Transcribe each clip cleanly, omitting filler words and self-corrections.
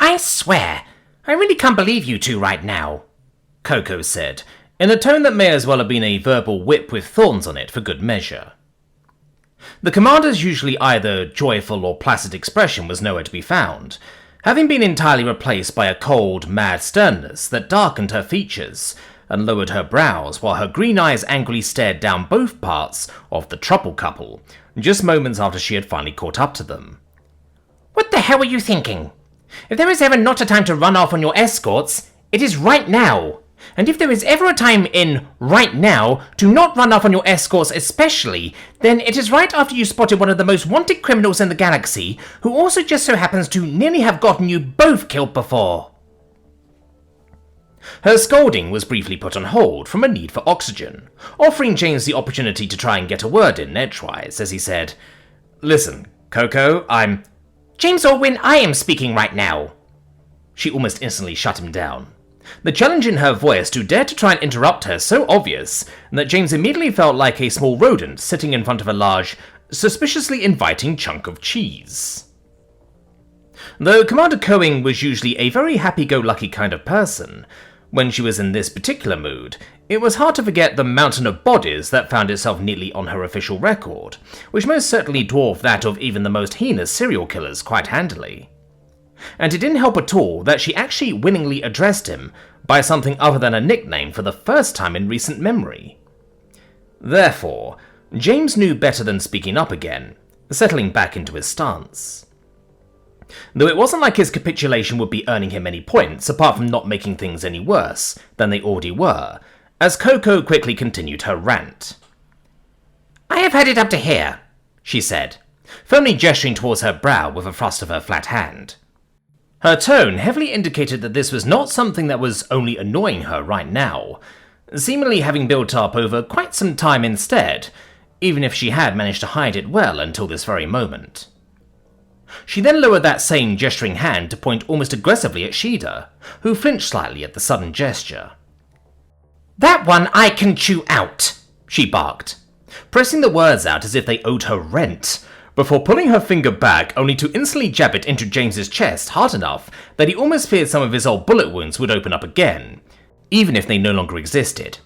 I swear, I really can't believe you two right now, Koko said, in a tone that may as well have been a verbal whip with thorns on it for good measure. The commander's usually either joyful or placid expression was nowhere to be found, having been entirely replaced by a cold, mad sternness that darkened her features and lowered her brows while her green eyes angrily stared down both parts of the trouble couple, just moments after she had finally caught up to them. What the hell were you thinking? If there is ever not a time to run off on your escorts, it is right now. And if there is ever a time in right now to not run off on your escorts especially, then it is right after you spotted one of the most wanted criminals in the galaxy, who also just so happens to nearly have gotten you both killed before. Her scolding was briefly put on hold from a need for oxygen, offering James the opportunity to try and get a word in edgewise as he said, "Listen, Koko, I'm—" "James Orwin, I am speaking right now." She almost instantly shut him down. The challenge in her voice to dare to try and interrupt her so obvious that James immediately felt like a small rodent sitting in front of a large, suspiciously inviting chunk of cheese. Though Commander Coing was usually a very happy-go-lucky kind of person, when she was in this particular mood, it was hard to forget the mountain of bodies that found itself neatly on her official record, which most certainly dwarfed that of even the most heinous serial killers quite handily. And it didn't help at all that she actually winningly addressed him by something other than a nickname for the first time in recent memory. Therefore, James knew better than speaking up again, settling back into his stance. Though it wasn't like his capitulation would be earning him any points apart from not making things any worse than they already were, as Koko quickly continued her rant. "I have had it up to here," she said, firmly gesturing towards her brow with a thrust of her flat hand. Her tone heavily indicated that this was not something that was only annoying her right now, seemingly having built up over quite some time instead, even if she had managed to hide it well until this very moment. She then lowered that same gesturing hand to point almost aggressively at Shida, who flinched slightly at the sudden gesture. "That one I can chew out," she barked, pressing the words out as if they owed her rent, before pulling her finger back only to instantly jab it into James's chest hard enough that he almost feared some of his old bullet wounds would open up again, even if they no longer existed.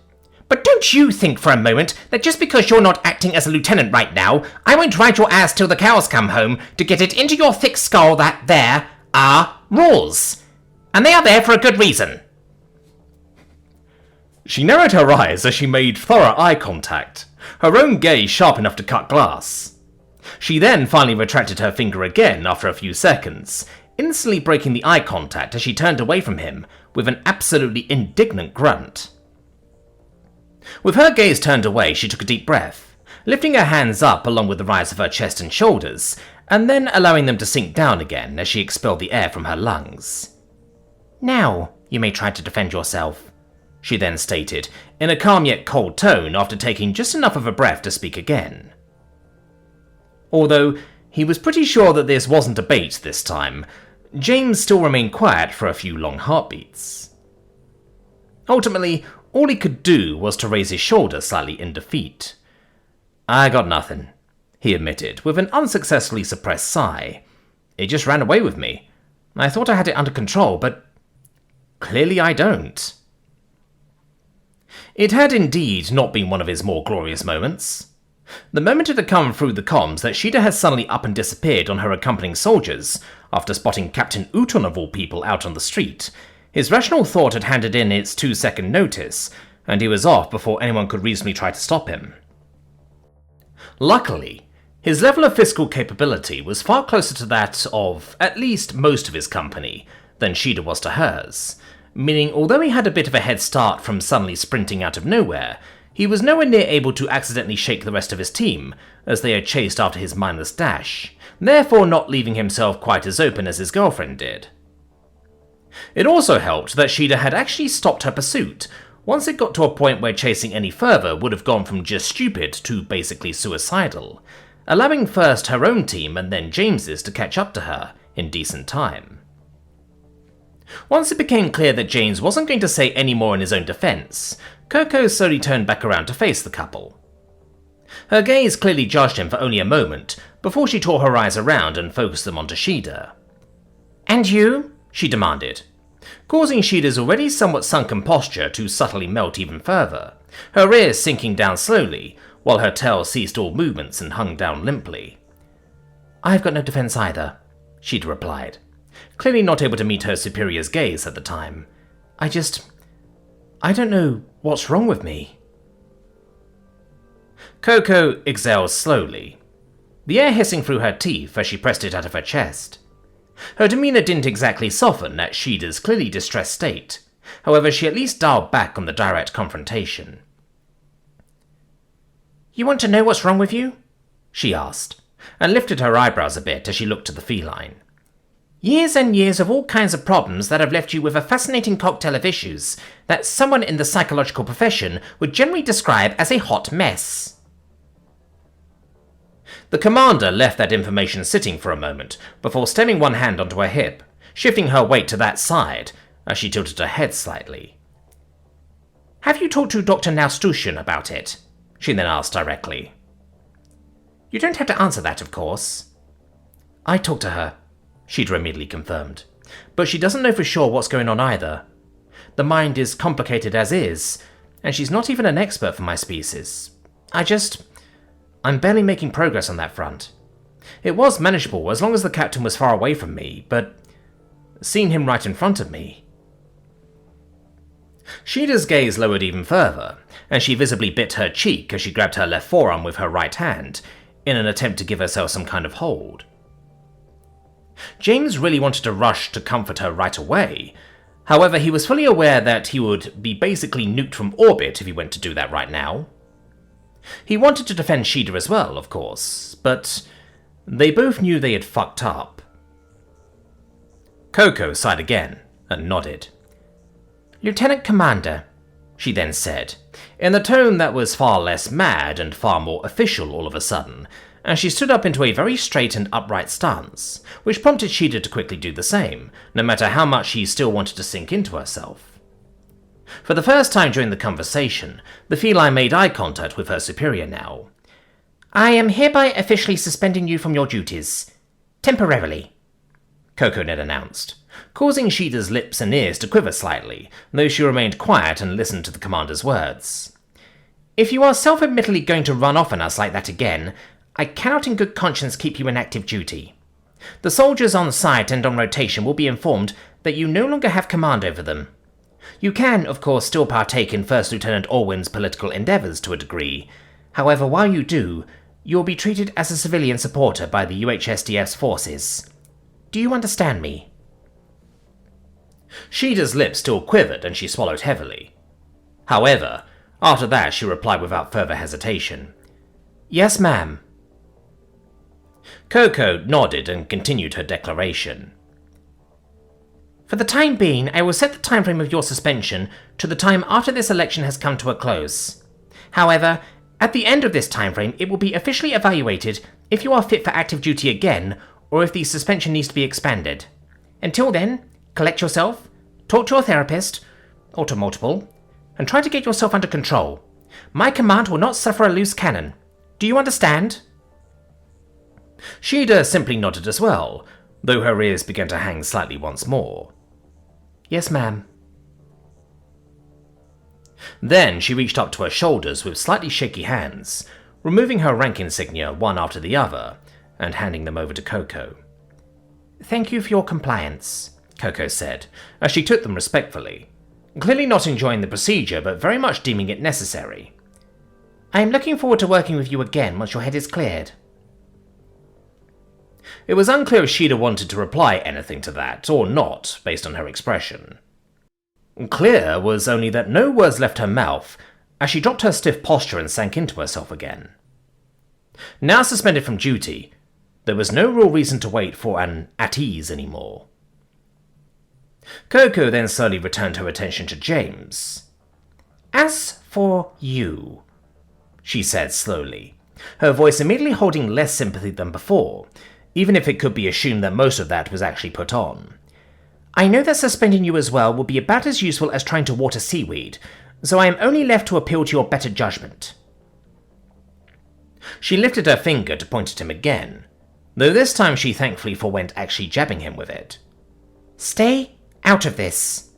"But don't you think for a moment that just because you're not acting as a lieutenant right now, I won't ride your ass till the cows come home to get it into your thick skull that there are rules. And they are there for a good reason." She narrowed her eyes as she made thorough eye contact, her own gaze sharp enough to cut glass. She then finally retracted her finger again after a few seconds, instantly breaking the eye contact as she turned away from him with an absolutely indignant grunt. With her gaze turned away, she took a deep breath, lifting her hands up along with the rise of her chest and shoulders, and then allowing them to sink down again as she expelled the air from her lungs. "Now, you may try to defend yourself," she then stated, in a calm yet cold tone after taking just enough of a breath to speak again. Although he was pretty sure that this wasn't a bait this time, James still remained quiet for a few long heartbeats. Ultimately, all he could do was to raise his shoulder slightly in defeat. "I got nothing," he admitted, with an unsuccessfully suppressed sigh. "It just ran away with me. I thought I had it under control, but clearly I don't." It had indeed not been one of his more glorious moments. The moment it had come through the comms that Shida had suddenly up and disappeared on her accompanying soldiers, after spotting Captain Uton of all people out on the street, his rational thought had handed in its 2-second notice, and he was off before anyone could reasonably try to stop him. Luckily, his level of physical capability was far closer to that of, at least, most of his company, than Shida was to hers, meaning although he had a bit of a head start from suddenly sprinting out of nowhere, he was nowhere near able to accidentally shake the rest of his team, as they had chased after his mindless dash, therefore not leaving himself quite as open as his girlfriend did. It also helped that Shida had actually stopped her pursuit, once it got to a point where chasing any further would have gone from just stupid to basically suicidal, allowing first her own team and then James's to catch up to her in decent time. Once it became clear that James wasn't going to say any more in his own defense, Koko slowly turned back around to face the couple. Her gaze clearly judged him for only a moment, before she tore her eyes around and focused them onto Shida. "And you? she demanded, causing Shida's already somewhat sunken posture to subtly melt even further, her ears sinking down slowly, while her tail ceased all movements and hung down limply. "I've got no defense either," Shida replied, clearly not able to meet her superior's gaze at the time. I don't know what's wrong with me." Koko exhaled slowly, the air hissing through her teeth as she pressed it out of her chest. Her demeanor didn't exactly soften at Shida's clearly distressed state, however she at least dialed back on the direct confrontation. "You want to know what's wrong with you?" she asked, and lifted her eyebrows a bit as she looked at the feline. "Years and years of all kinds of problems that have left you with a fascinating cocktail of issues that someone in the psychological profession would generally describe as a hot mess." The commander left that information sitting for a moment before stemming one hand onto her hip, shifting her weight to that side as she tilted her head slightly. "Have you talked to Dr. Naustushian about it?" she then asked directly. "You don't have to answer that, of course." "I talked to her," Shida immediately confirmed, "but she doesn't know for sure what's going on either. The mind is complicated as is, and she's not even an expert for my species. I'm barely making progress on that front. It was manageable as long as the captain was far away from me, but seeing him right in front of me..." Shida's gaze lowered even further, and she visibly bit her cheek as she grabbed her left forearm with her right hand, in an attempt to give herself some kind of hold. James really wanted to rush to comfort her right away. However, he was fully aware that he would be basically nuked from orbit if he went to do that right now. He wanted to defend Shida as well, of course, but they both knew they had fucked up. Koko sighed again and nodded. "Lieutenant Commander," she then said, in a tone that was far less mad and far more official all of a sudden, and she stood up into a very straight and upright stance, which prompted Shida to quickly do the same, no matter how much she still wanted to sink into herself. For the first time during the conversation, the feline made eye contact with her superior now. "I am hereby officially suspending you from your duties. Temporarily," Koko then announced, causing Shida's lips and ears to quiver slightly, though she remained quiet and listened to the commander's words. "If you are self-admittedly going to run off on us like that again, I cannot in good conscience keep you in active duty. The soldiers on site and on rotation will be informed that you no longer have command over them. You can, of course, still partake in First Lieutenant Orwin's political endeavours to a degree. However, while you do, you will be treated as a civilian supporter by the UHSDF's forces. Do you understand me?" Shida's lips still quivered and she swallowed heavily. However, after that she replied without further hesitation. "Yes, ma'am." Koko nodded and continued her declaration. "For the time being, I will set the time frame of your suspension to the time after this election has come to a close. However, at the end of this time frame, it will be officially evaluated if you are fit for active duty again, or if the suspension needs to be expanded. Until then, collect yourself, talk to your therapist, or to multiple, and try to get yourself under control. My command will not suffer a loose cannon. Do you understand?" Shida simply nodded as well, though her ears began to hang slightly once more. "Yes, ma'am." Then she reached up to her shoulders with slightly shaky hands, removing her rank insignia one after the other, and handing them over to Koko. "Thank you for your compliance," Koko said, as she took them respectfully, clearly not enjoying the procedure but very much deeming it necessary. "I am looking forward to working with you again once your head is cleared." It was unclear if Shida wanted to reply anything to that, or not, based on her expression. Clear was only that no words left her mouth, as she dropped her stiff posture and sank into herself again. Now suspended from duty, there was no real reason to wait for an at ease anymore. Koko then slowly returned her attention to James. "As for you," she said slowly, her voice immediately holding less sympathy than before, even if it could be assumed that most of that was actually put on. "I know that suspending you as well will be about as useful as trying to water seaweed, so I am only left to appeal to your better judgment." She lifted her finger to point at him again, though this time she thankfully forewent actually jabbing him with it. Stay out of this,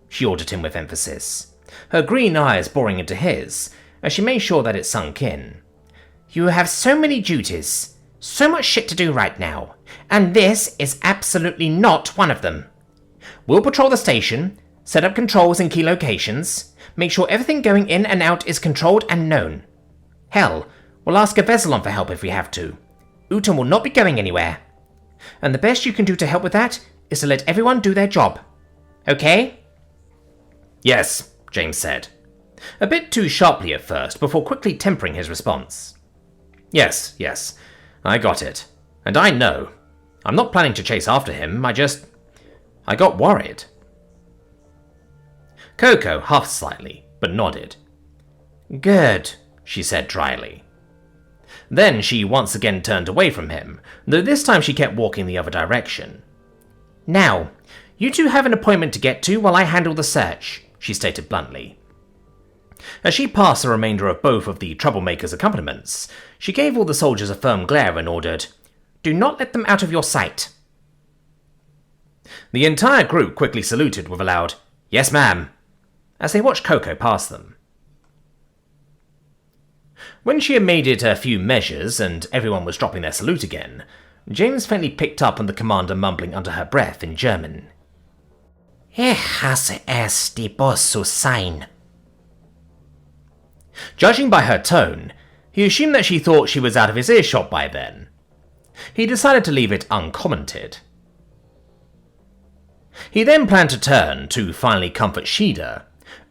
she ordered him with emphasis, her green eyes boring into his as she made sure that it sunk in. You have so many duties, so much shit to do right now, and this is absolutely not one of them. We'll patrol the station, set up controls in key locations, make sure everything going in and out is controlled and known. Hell, we'll ask a Veselon for help if we have to. Uton will not be going anywhere. And the best you can do to help with that is to let everyone do their job. Okay? Yes, James said. A bit too sharply at first, before quickly tempering his response. Yes, I got it. And I know. I'm not planning to chase after him, I got worried. Koko huffed slightly, but nodded. Good, she said dryly. Then she once again turned away from him, though this time she kept walking the other direction. Now, you two have an appointment to get to while I handle the search, she stated bluntly. As she passed the remainder of both of the troublemaker's accompaniments, she gave all the soldiers a firm glare and ordered, Do not let them out of your sight. The entire group quickly saluted with a loud, Yes, ma'am, as they watched Koko pass them. When she had made it a few measures and everyone was dropping their salute again, James faintly picked up on the commander mumbling under her breath in German. Ich hasse es, die Boss zu sein. Judging by her tone, he assumed that she thought she was out of his earshot by then. He decided to leave it uncommented. He then planned to turn to finally comfort Shida,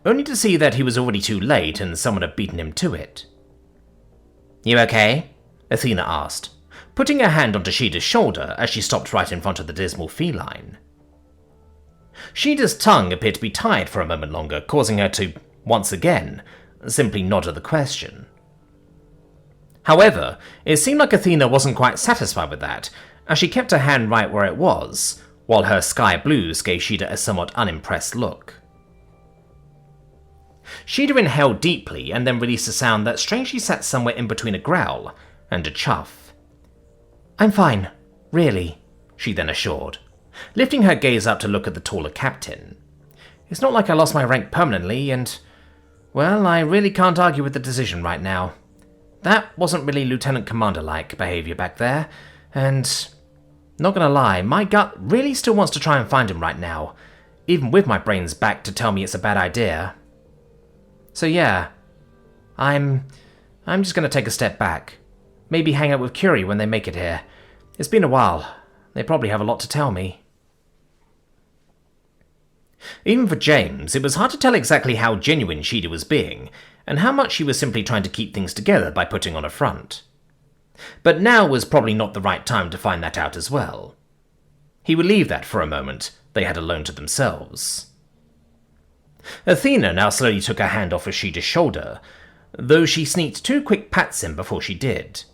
only to see that he was already too late and someone had beaten him to it. You okay? Athena asked, putting her hand onto Shida's shoulder as she stopped right in front of the dismal feline. Shida's tongue appeared to be tied for a moment longer, causing her to, once again, simply nod at the question. However, it seemed like Athena wasn't quite satisfied with that, as she kept her hand right where it was, while her sky blues gave Shida a somewhat unimpressed look. Shida inhaled deeply and then released a sound that strangely sat somewhere in between a growl and a chuff. I'm fine, really, she then assured, lifting her gaze up to look at the taller captain. It's not like I lost my rank permanently and, well, I really can't argue with the decision right now. That wasn't really Lieutenant Commander-like behavior back there, and, not gonna lie, my gut really still wants to try and find him right now, even with my brains back to tell me it's a bad idea. So yeah, I'm just gonna take a step back. Maybe hang out with Curie when they make it here. It's been a while. They probably have a lot to tell me. Even for James, it was hard to tell exactly how genuine Shida was being, and how much she was simply trying to keep things together by putting on a front. But now was probably not the right time to find that out as well. He would leave that for a moment they had alone to themselves. Athena now slowly took her hand off of Shida's shoulder, though she sneaked 2 quick pats in before she did.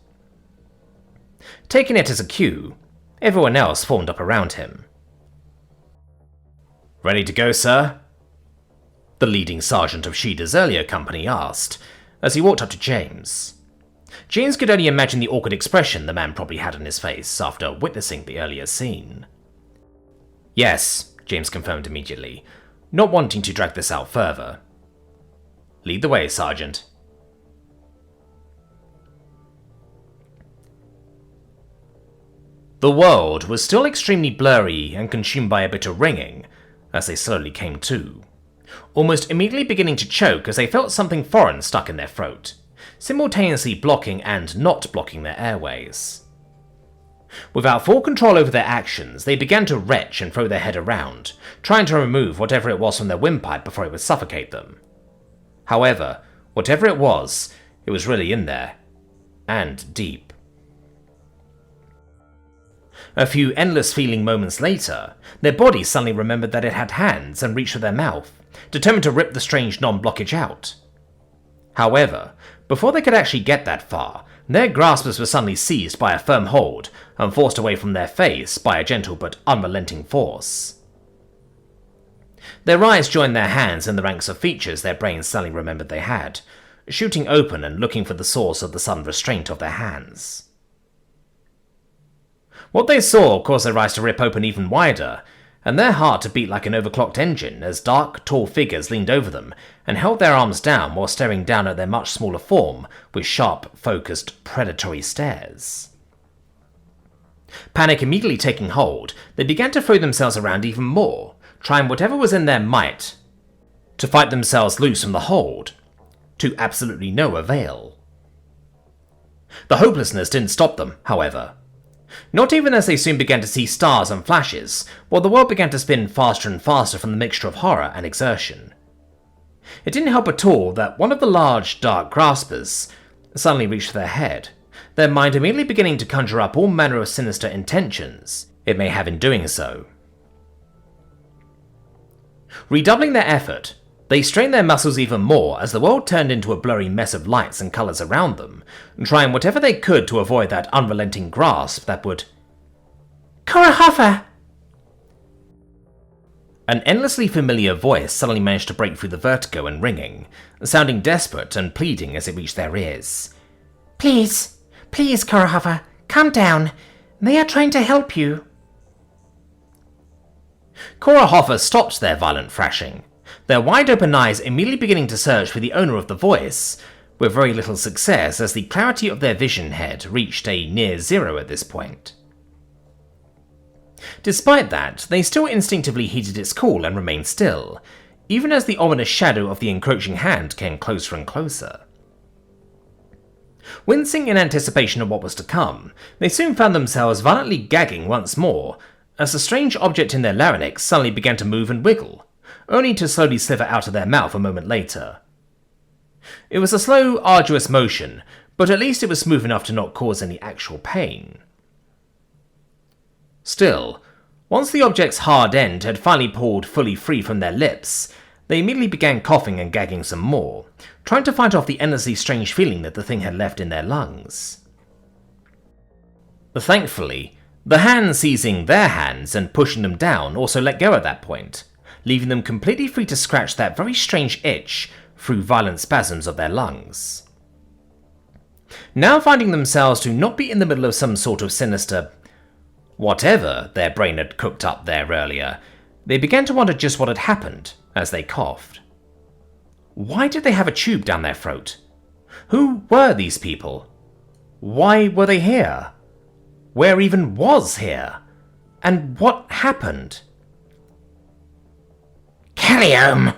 Taking it as a cue, everyone else formed up around him. Ready to go, sir? The leading sergeant of Shida's earlier company asked, as he walked up to James. James could only imagine the awkward expression the man probably had on his face after witnessing the earlier scene. Yes, James confirmed immediately, not wanting to drag this out further. Lead the way, Sergeant. The world was still extremely blurry and consumed by a bit of ringing as they slowly came to, almost immediately beginning to choke as they felt something foreign stuck in their throat, simultaneously blocking and not blocking their airways. Without full control over their actions, they began to retch and throw their head around, trying to remove whatever it was from their windpipe before it would suffocate them. However, whatever it was really in there, and deep. A few endless feeling moments later, their bodies suddenly remembered that it had hands and reached for their mouth, determined to rip the strange non-blockage out. However, before they could actually get that far, their grasps were suddenly seized by a firm hold and forced away from their face by a gentle but unrelenting force. Their eyes joined their hands in the ranks of features their brains suddenly remembered they had, shooting open and looking for the source of the sudden restraint of their hands. What they saw caused their eyes to rip open even wider, and their heart to beat like an overclocked engine as dark, tall figures leaned over them and held their arms down while staring down at their much smaller form with sharp, focused, predatory stares. Panic immediately taking hold, they began to throw themselves around even more, trying whatever was in their might to fight themselves loose from the hold, to absolutely no avail. The hopelessness didn't stop them, however. Not even as they soon began to see stars and flashes, while the world began to spin faster and faster from the mixture of horror and exertion. It didn't help at all that one of the large, dark graspers suddenly reached for their head, their mind immediately beginning to conjure up all manner of sinister intentions it may have in doing so. Redoubling their effort, they strained their muscles even more as the world turned into a blurry mess of lights and colours around them, trying whatever they could to avoid that unrelenting grasp that would... Korahoffer! An endlessly familiar voice suddenly managed to break through the vertigo and ringing, sounding desperate and pleading as it reached their ears. Please, please, Korahoffer, calm down. They are trying to help you. Korahoffer stopped their violent thrashing, their wide-open eyes immediately beginning to search for the owner of the voice, with very little success as the clarity of their vision had reached a near zero at this point. Despite that, they still instinctively heeded its call and remained still, even as the ominous shadow of the encroaching hand came closer and closer. Wincing in anticipation of what was to come, they soon found themselves violently gagging once more, as the strange object in their larynx suddenly began to move and wiggle, only to slowly sliver out of their mouth a moment later. It was a slow, arduous motion, but at least it was smooth enough to not cause any actual pain. Still, once the object's hard end had finally pulled fully free from their lips, they immediately began coughing and gagging some more, trying to fight off the endlessly strange feeling that the thing had left in their lungs. Thankfully, the hand seizing their hands and pushing them down also let go at that point, leaving them completely free to scratch that very strange itch through violent spasms of their lungs. Now finding themselves to not be in the middle of some sort of sinister whatever their brain had cooked up there earlier, they began to wonder just what had happened as they coughed. Why did they have a tube down their throat? Who were these people? Why were they here? Where even was here? And what happened? Callium!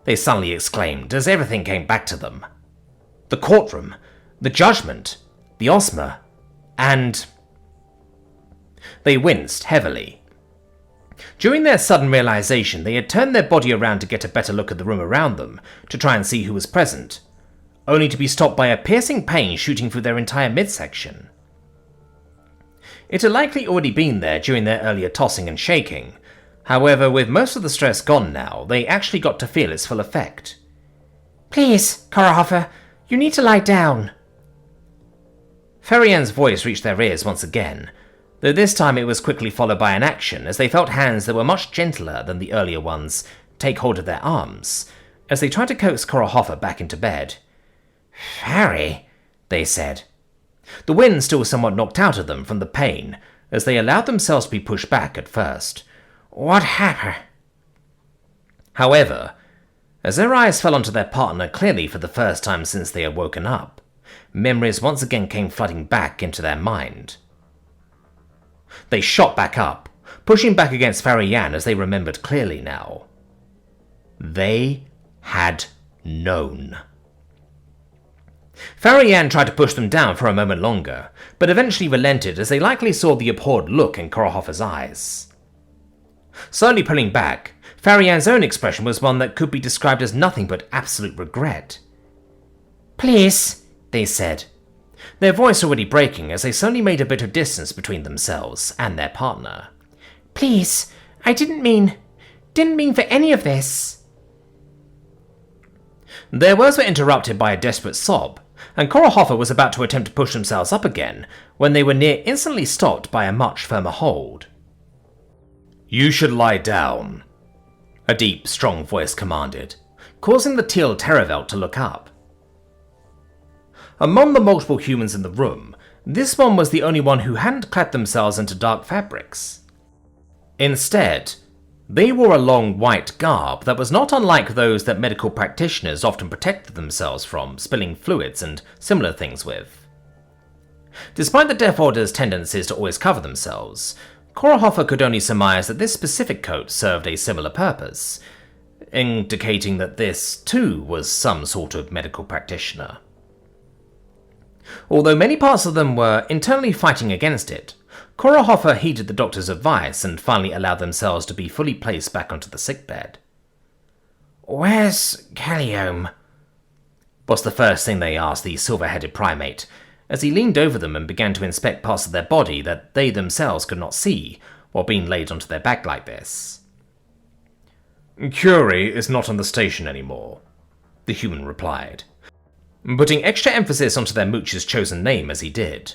They suddenly exclaimed as everything came back to them. The courtroom, the judgment, the Osma, and... They winced heavily. During their sudden realization, they had turned their body around to get a better look at the room around them, to try and see who was present, only to be stopped by a piercing pain shooting through their entire midsection. It had likely already been there during their earlier tossing and shaking. However, with most of the stress gone now, they actually got to feel its full effect. Please, Korahoffer, you need to lie down. Frianne's voice reached their ears once again, though this time it was quickly followed by an action as they felt hands that were much gentler than the earlier ones take hold of their arms, as they tried to coax Korahoffer back into bed. Farry, they said. The wind still somewhat knocked out of them from the pain, as they allowed themselves to be pushed back at first. What happened? However, as their eyes fell onto their partner clearly for the first time since they had woken up, memories once again came flooding back into their mind. They shot back up, pushing back against Frianne as they remembered clearly now. They had known. Frianne tried to push them down for a moment longer, but eventually relented as they likely saw the abhorred look in Korahoffer's eyes. Slowly pulling back, Frianne's own expression was one that could be described as nothing but absolute regret. Please, they said, their voice already breaking as they suddenly made a bit of distance between themselves and their partner. Please, I didn't mean for any of this. Their words were interrupted by a desperate sob, and Korahoffer was about to attempt to push themselves up again when they were near instantly stopped by a much firmer hold. You should lie down, a deep, strong voice commanded, causing the teal Terravelt to look up. Among the multiple humans in the room, this one was the only one who hadn't clad themselves into dark fabrics. Instead, They wore a long white garb that was not unlike those that medical practitioners often protected themselves from spilling fluids and similar things with. Despite the Deathworlder's tendencies to always cover themselves, Korahoffer could only surmise that this specific coat served a similar purpose, indicating that this, too, was some sort of medical practitioner. Although many parts of them were internally fighting against it, Korahoffer heeded the doctor's advice and finally allowed themselves to be fully placed back onto the sickbed. "Where's Calliome?" was the first thing they asked the silver-headed primate, as he leaned over them and began to inspect parts of their body that they themselves could not see while being laid onto their back like this. "Curie is not on the station anymore," the human replied, putting extra emphasis onto their mooch's chosen name as he did.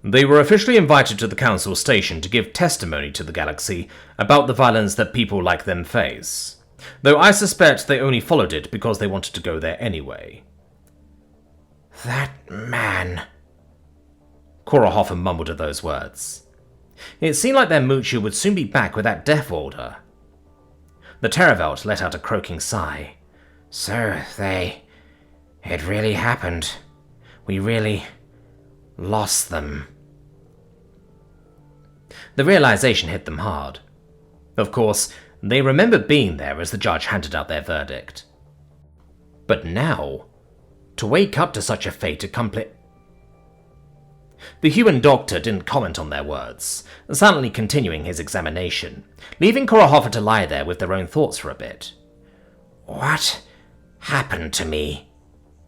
"They were officially invited to the Council station to give testimony to the galaxy about the violence that people like them face, though I suspect they only followed it because they wanted to go there anyway." "That man," Korahoffer mumbled at those words. It seemed like their moocher would soon be back with that Deathworlder. The Terravelt let out a croaking sigh. "So it really happened. We really lost them." The realization hit them hard. Of course, they remembered being there as the judge handed out their verdict. But now, to wake up to such a fate accomplished... The human doctor didn't comment on their words, silently continuing his examination, leaving Korahoffer to lie there with their own thoughts for a bit. "What happened to me?"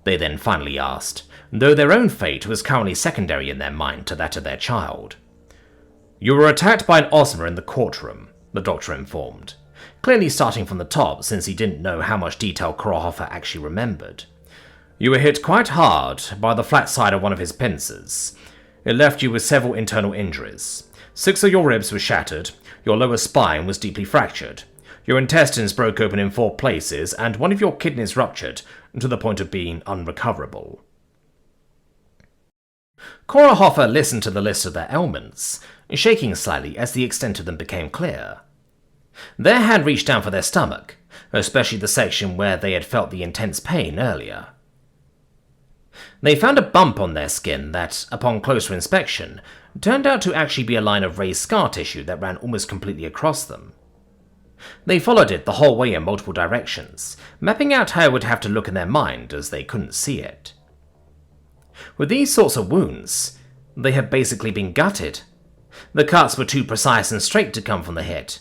they then finally asked, though their own fate was currently secondary in their mind to that of their child. "You were attacked by an Ozma in the courtroom," the doctor informed, clearly starting from the top since he didn't know how much detail Korahoffer actually remembered. "You were hit quite hard by the flat side of one of his pincers. It left you with several internal injuries. 6 of your ribs were shattered, your lower spine was deeply fractured, your intestines broke open in 4 places, and one of your kidneys ruptured to the point of being unrecoverable." Korahoffer listened to the list of their ailments, shaking slightly as the extent of them became clear. Their hand reached down for their stomach, especially the section where they had felt the intense pain earlier. They found a bump on their skin that, upon closer inspection, turned out to actually be a line of raised scar tissue that ran almost completely across them. They followed it the whole way in multiple directions, mapping out how it would have to look in their mind as they couldn't see it. With these sorts of wounds, they had basically been gutted. The cuts were too precise and straight to come from the hit.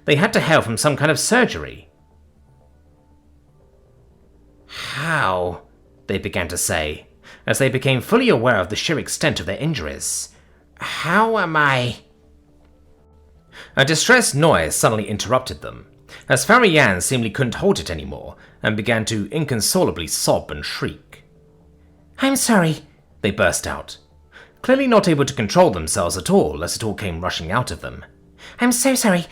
They had to hail from some kind of surgery. "How?" they began to say, as they became fully aware of the sheer extent of their injuries. "How am I—" A distressed noise suddenly interrupted them, as Frianne seemingly couldn't hold it anymore and began to inconsolably sob and shriek. "I'm sorry," they burst out, clearly not able to control themselves at all as it all came rushing out of them. "I'm so sorry.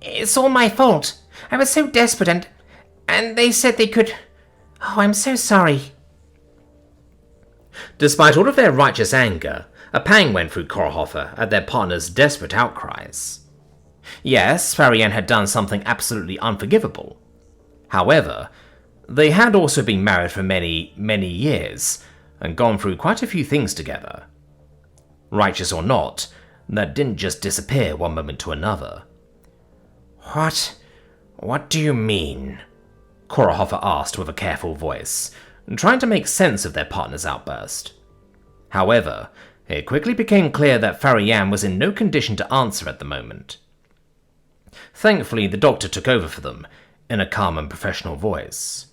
It's all my fault. I was so desperate and they said they could... Oh, I'm so sorry." Despite all of their righteous anger, a pang went through Korahoffer at their partner's desperate outcries. Yes, Frianne had done something absolutely unforgivable. However, they had also been married for many, many years, and gone through quite a few things together. Righteous or not, that didn't just disappear one moment to another. What do you mean?" Korahoffer asked with a careful voice, trying to make sense of their partner's outburst. However, it quickly became clear that Frianne was in no condition to answer at the moment. Thankfully, the doctor took over for them, in a calm and professional voice.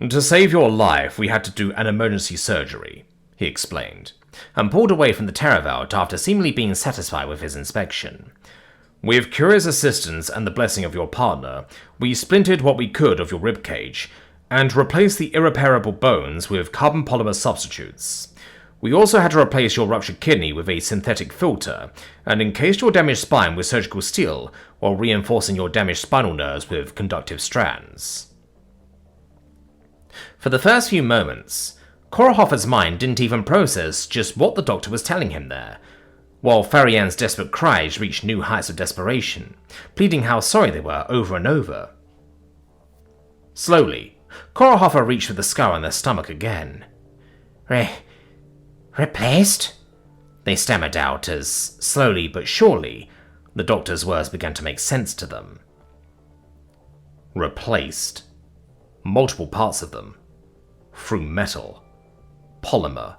"To save your life, we had to do an emergency surgery," he explained, and pulled away from the Terravelt after seemingly being satisfied with his inspection. "With Curie's assistance and the blessing of your partner, we splintered what we could of your ribcage, and replaced the irreparable bones with carbon polymer substitutes. We also had to replace your ruptured kidney with a synthetic filter, and encased your damaged spine with surgical steel, while reinforcing your damaged spinal nerves with conductive strands." For the first few moments, Korahoffer's mind didn't even process just what the doctor was telling him there, while Frianne's desperate cries reached new heights of desperation, pleading how sorry they were over and over. Slowly, Korahoffer reached for the scar on their stomach again. Replaced? They stammered out as, slowly but surely, the doctor's words began to make sense to them. Replaced. Multiple parts of them. Through metal, polymer,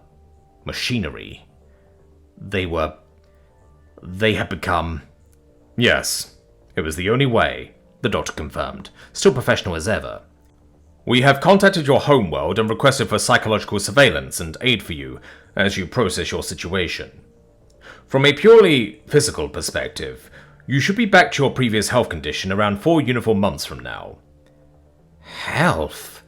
machinery. They had become... Yes, it was the only way, the doctor confirmed, still professional as ever. We have contacted your homeworld and requested for psychological surveillance and aid for you as you process your situation. From a purely physical perspective, you should be back to your previous health condition around 4 uniform months from now. Health?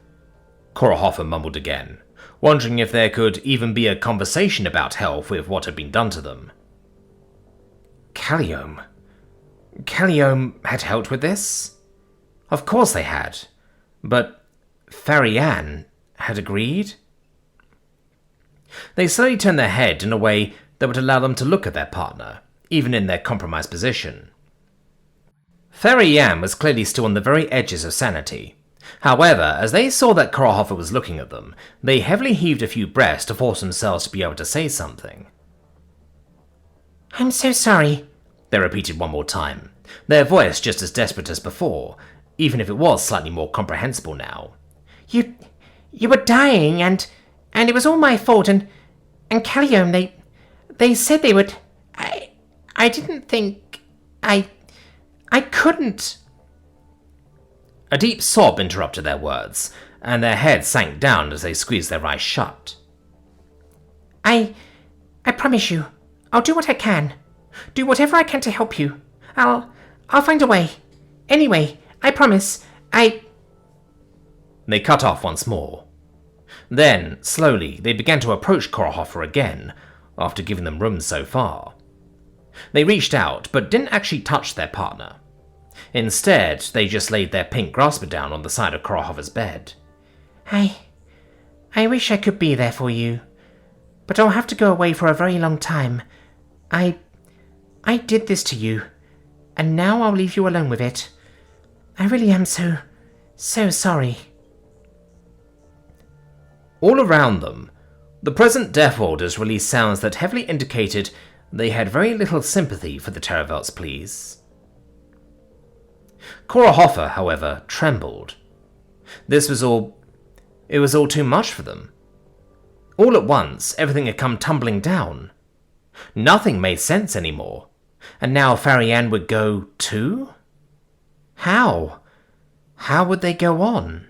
Korahoffer mumbled again, wondering if there could even be a conversation about health with what had been done to them. Calliome had helped with this? Of course they had, but Frianne had agreed? They slowly turned their head in a way that would allow them to look at their partner, even in their compromised position. Frianne was clearly still on the very edges of sanity. However, as they saw that Korahoffer was looking at them, they heavily heaved a few breaths to force themselves to be able to say something. I'm so sorry, they repeated one more time, their voice just as desperate as before, even if it was slightly more comprehensible now. You were dying, and it was all my fault, and Calliome, they said they would... I didn't think... I couldn't... A deep sob interrupted their words, and their heads sank down as they squeezed their eyes shut. I promise you, I'll do what I can. Do whatever I can to help you. I'll find a way. Anyway, I promise, They cut off once more. Then, slowly, they began to approach Korahoffer again, after giving them room so far. They reached out, but didn't actually touch their partner. Instead, they just laid their pink grasper down on the side of Korahoffer's bed. I wish I could be there for you, but I'll have to go away for a very long time. I did this to you, and now I'll leave you alone with it. I really am so sorry. All around them, the present Deathworlders released sounds that heavily indicated they had very little sympathy for the Terravelt's pleas. Korahoffer, however, trembled. It was all too much for them. All at once, everything had come tumbling down. Nothing made sense anymore, and now Frianne would go too? How? How would they go on?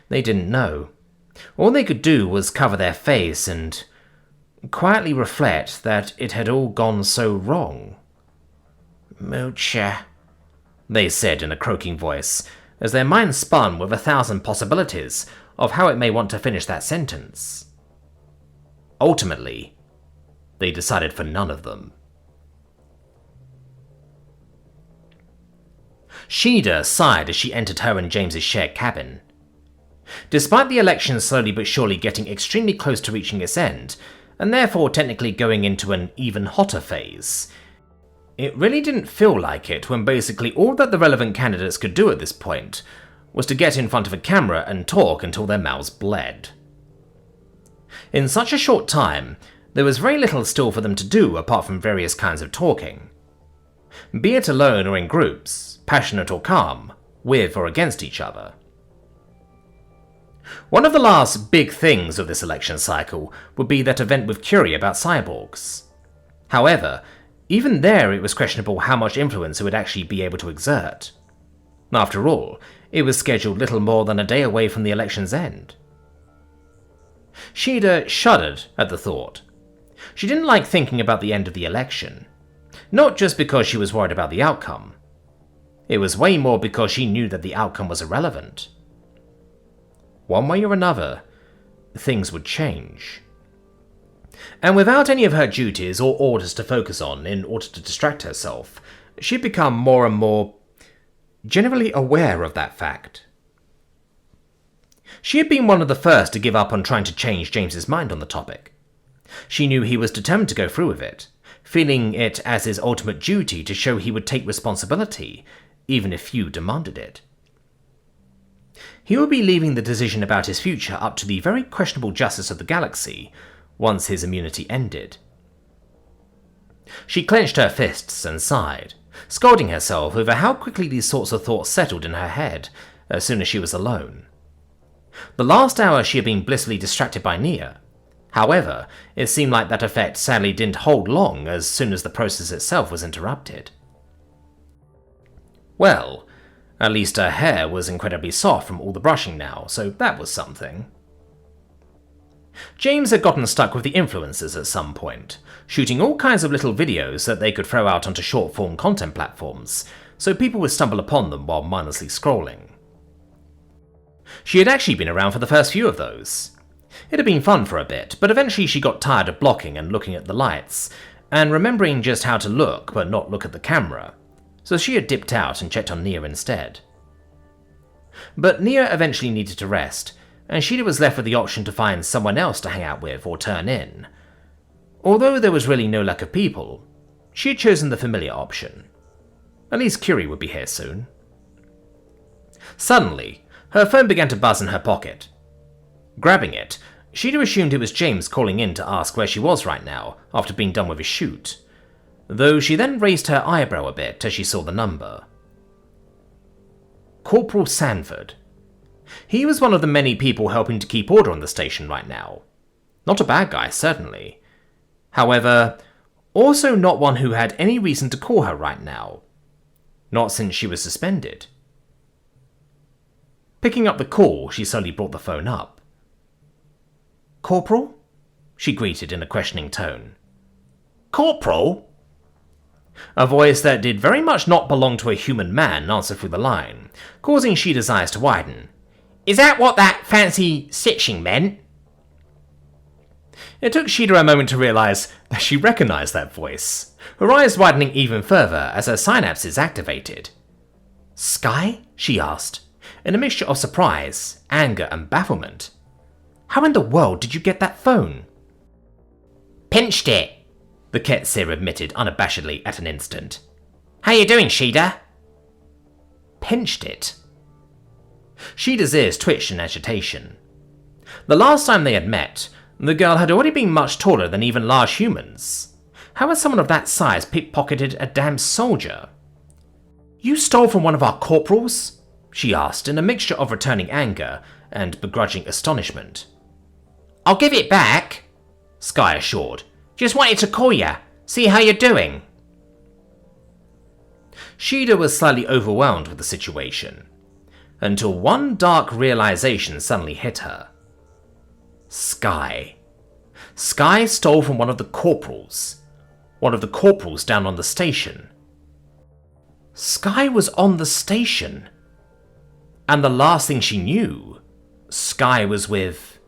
They didn't know. All they could do was cover their face and quietly reflect that it had all gone so wrong. Moocher, they said in a croaking voice, as their minds spun with 1,000 possibilities of how it may want to finish that sentence. Ultimately, they decided for none of them. Shida sighed as she entered her and James's shared cabin. Despite the election slowly but surely getting extremely close to reaching its end, and therefore technically going into an even hotter phase, it really didn't feel like it when basically all that the relevant candidates could do at this point was to get in front of a camera and talk until their mouths bled. In such a short time, there was very little still for them to do apart from various kinds of talking. Be it alone or in groups, passionate or calm, with or against each other. One of the last big things of this election cycle would be that event with Curie about cyborgs. However, even there it was questionable how much influence it would actually be able to exert. After all, it was scheduled little more than a day away from the election's end. Shida shuddered at the thought. She didn't like thinking about the end of the election. Not just because she was worried about the outcome. It was way more because she knew that the outcome was irrelevant. One way or another, things would change. And without any of her duties or orders to focus on in order to distract herself, she'd become more and more generally aware of that fact. She had been one of the first to give up on trying to change James's mind on the topic. She knew he was determined to go through with it, feeling it as his ultimate duty to show he would take responsibility, even if few demanded it. He would be leaving the decision about his future up to the very questionable justice of the galaxy once his immunity ended. She clenched her fists and sighed, scolding herself over how quickly these sorts of thoughts settled in her head as soon as she was alone. The last hour she had been blissfully distracted by Nia. However, it seemed like that effect sadly didn't hold long as soon as the process itself was interrupted. Well, at least her hair was incredibly soft from all the brushing now, so that was something. James had gotten stuck with the influencers at some point, shooting all kinds of little videos that they could throw out onto short-form content platforms, so people would stumble upon them while mindlessly scrolling. She had actually been around for the first few of those. It had been fun for a bit, but eventually she got tired of blocking and looking at the lights, and remembering just how to look but not look at the camera, so she had dipped out and checked on Nia instead. But Nia eventually needed to rest, and Shida was left with the option to find someone else to hang out with or turn in. Although there was really no lack of people, she had chosen the familiar option. At least Curie would be here soon. Suddenly, her phone began to buzz in her pocket. Grabbing it, Shida assumed it was James calling in to ask where she was right now after being done with his shoot, though she then raised her eyebrow a bit as she saw the number. Corporal Sanford. He was one of the many people helping to keep order on the station right now. Not a bad guy, certainly. However, also not one who had any reason to call her right now. Not since she was suspended. Picking up the call, she slowly brought the phone up. "Corporal?" she greeted in a questioning tone. "Corporal?" A voice that did very much not belong to a human man answered through the line, causing Shida's eyes to widen. "Is that what that fancy stitching meant?" It took Shida a moment to realize that she recognized that voice, her eyes widening even further as her synapses activated. "Sky?" she asked, in a mixture of surprise, anger, and bafflement. "How in the world did you get that phone?" "Pinched it," the Ketsir admitted unabashedly at an instant. "How you doing, Shida?" Pinched it? Shida's ears twitched in agitation. The last time they had met, the girl had already been much taller than even large humans. How had someone of that size pickpocketed a damn soldier? "You stole from one of our corporals?" she asked in a mixture of returning anger and begrudging astonishment. "I'll give it back," Sky assured. "Just wanted to call ya, see how you're doing." Shida was slightly overwhelmed with the situation, until one dark realization suddenly hit her. Sky. Sky stole from one of the corporals down on the station. Sky was on the station. And the last thing she knew, Sky was with...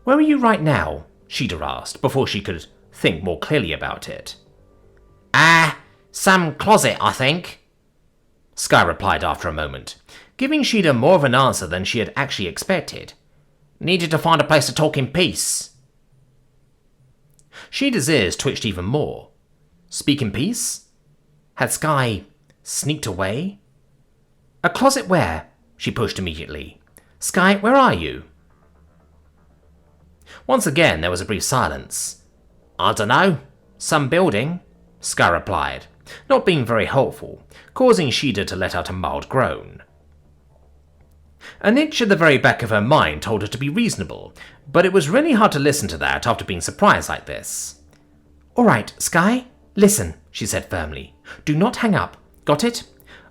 "Where are you right now?" Shida asked, before she could think more clearly about it. Some closet, I think," Sky replied after a moment, giving Shida more of an answer than she had actually expected. "Needed to find a place to talk in peace." Shida's ears twitched even more. Speak in peace? Had Sky sneaked away? "A closet where?" she pushed immediately. "Sky, where are you?" Once again there was a brief silence. "I dunno. Some building," Sky replied, not being very helpful, causing Shida to let out a mild groan. An itch at the very back of her mind told her to be reasonable, but it was really hard to listen to that after being surprised like this. "All right, Sky, listen," she said firmly. "Do not hang up. Got it?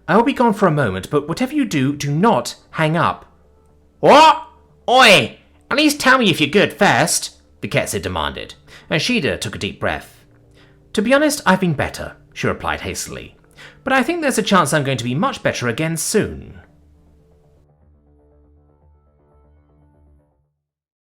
I will be gone for a moment, but whatever you do, do not hang up." "What? Oi! At least tell me if you're good first," the Ketsir demanded, and Shida took a deep breath. "To be honest, I've been better," she replied hastily, "but I think there's a chance I'm going to be much better again soon."